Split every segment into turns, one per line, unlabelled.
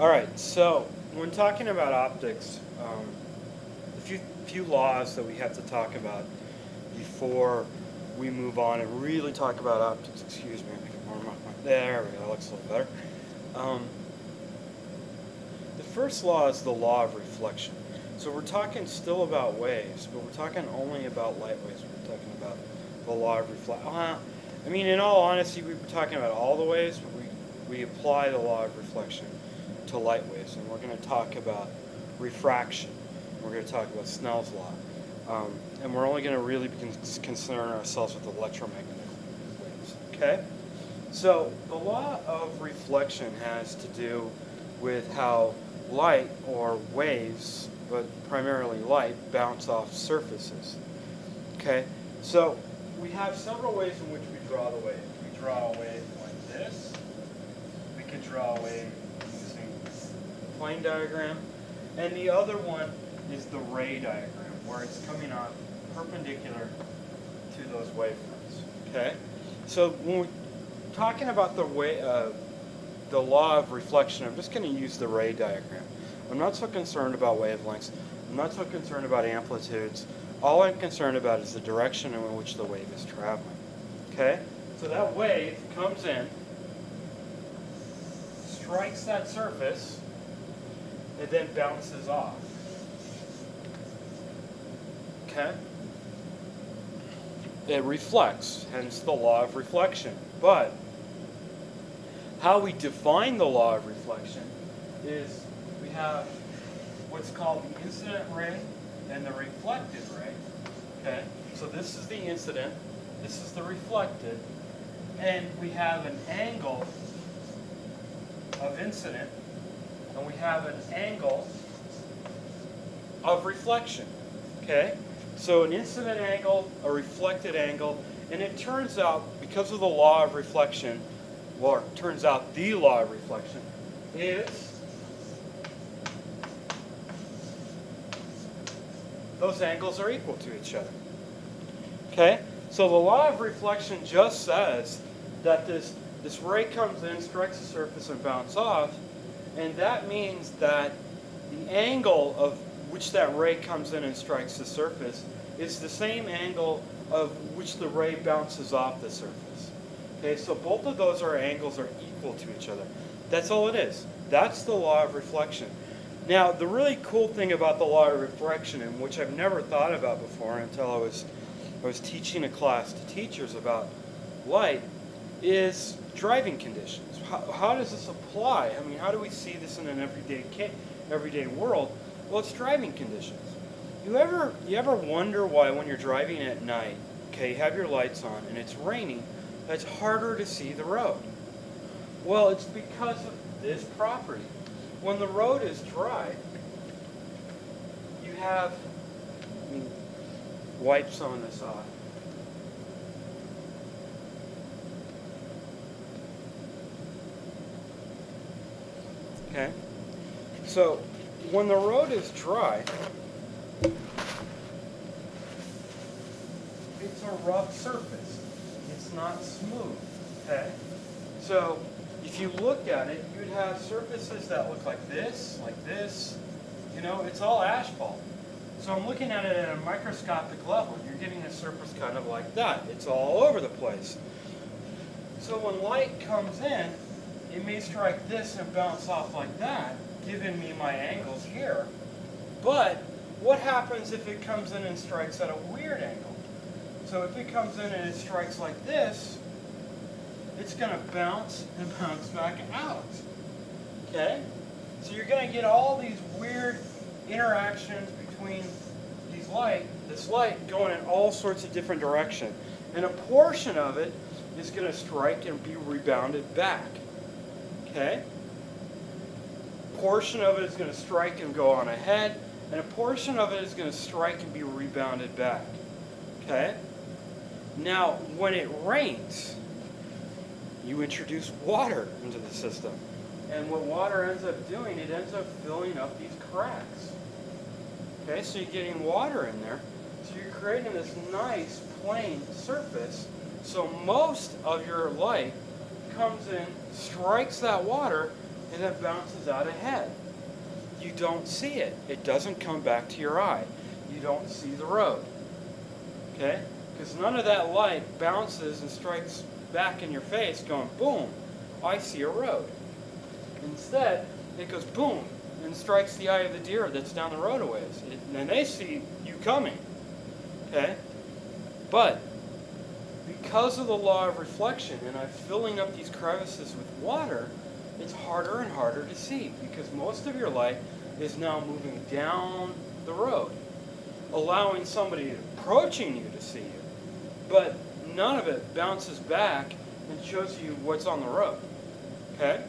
Alright, so when talking about optics, a few laws that we have to talk about before we move on and really talk about optics. Excuse me, there we go, that looks a little better. The first law is the law of reflection. So we're talking still about waves, but we're talking only about light waves. We're talking about the law of reflection. I mean, in all honesty, we were talking about all the waves, but we apply the law of reflection to light waves, and we're going to talk about refraction. We're going to talk about Snell's law, and we're only going to really be concern ourselves with electromagnetic waves. Okay? So the law of reflection has to do with how light, or waves, but primarily light, bounce off surfaces. Okay? So we have several ways in which we draw the wave. We draw a wave like this. We could draw a wave using the plane diagram. And the other one is the ray diagram, where it's coming off perpendicular to those wavefronts. Okay? So when we're talking about the law of reflection, I'm just going to use the ray diagram. I'm not so concerned about wavelengths. I'm not so concerned about amplitudes. All I'm concerned about is the direction in which the wave is traveling. Okay? So that wave comes in, strikes that surface, and then bounces off. Okay? It reflects, hence the law of reflection. But how we define the law of reflection is we have what's called the incident ray and the reflected ray. Okay? So this is the incident, this is the reflected, and we have an angle of incident, and we have an angle of reflection. Okay? So an incident angle, a reflected angle, and it turns out, because of the law of reflection, well, it turns out the law of reflection is those angles are equal to each other. Okay? So the law of reflection just says that this ray comes in, strikes the surface, and bounces off, and that means that the angle of which that ray comes in and strikes the surface is the same angle of which the ray bounces off the surface. Okay, so both of those angles are equal to each other. That's all it is. That's the law of reflection. Now, the really cool thing about the law of reflection, and which I've never thought about before until I was teaching a class to teachers about light, is driving conditions. How does this apply? I mean, how do we see this in an everyday world? Well, it's driving conditions. You ever wonder why when you're driving at night, okay, you have your lights on and it's raining, it's harder to see the road? Well, it's because of this property. When the road is dry, you have, let me wipe some of this off. Okay? So, when the road is dry, it's a rough surface. It's not smooth. Okay? So, if you look at it, you'd have surfaces that look like this, you know, it's all asphalt. So I'm looking at it at a microscopic level. You're getting a surface kind of like that. It's all over the place. So when light comes in, it may strike this and bounce off like that, giving me my angles here. But what happens if it comes in and strikes at a weird angle? So if it comes in and it strikes like this, it's going to bounce and bounce back out. Okay? So you're going to get all these weird interactions between this light going in all sorts of different directions. And a portion of it is going to strike and be rebounded back. Okay? A portion of it is going to strike and go on ahead, and a portion of it is going to strike and be rebounded back. Okay? Now, when it rains, you introduce water into the system. And what water ends up doing, it ends up filling up these cracks. Okay, so you're getting water in there. So you're creating this nice plane surface. So most of your light comes in, strikes that water, and it bounces out ahead. You don't see it. It doesn't come back to your eye. You don't see the road. Okay? Because none of that light bounces and strikes back in your face going, boom, I see a road. Instead, it goes boom and strikes the eye of the deer that's down the road a ways. And they see you coming. Okay? But because of the law of reflection and I'm filling up these crevices with water, it's harder and harder to see because most of your light is now moving down the road, allowing somebody approaching you to see you. But none of it bounces back and shows you what's on the road. Okay?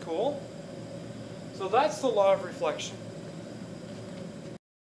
Cool? So that's the law of reflection.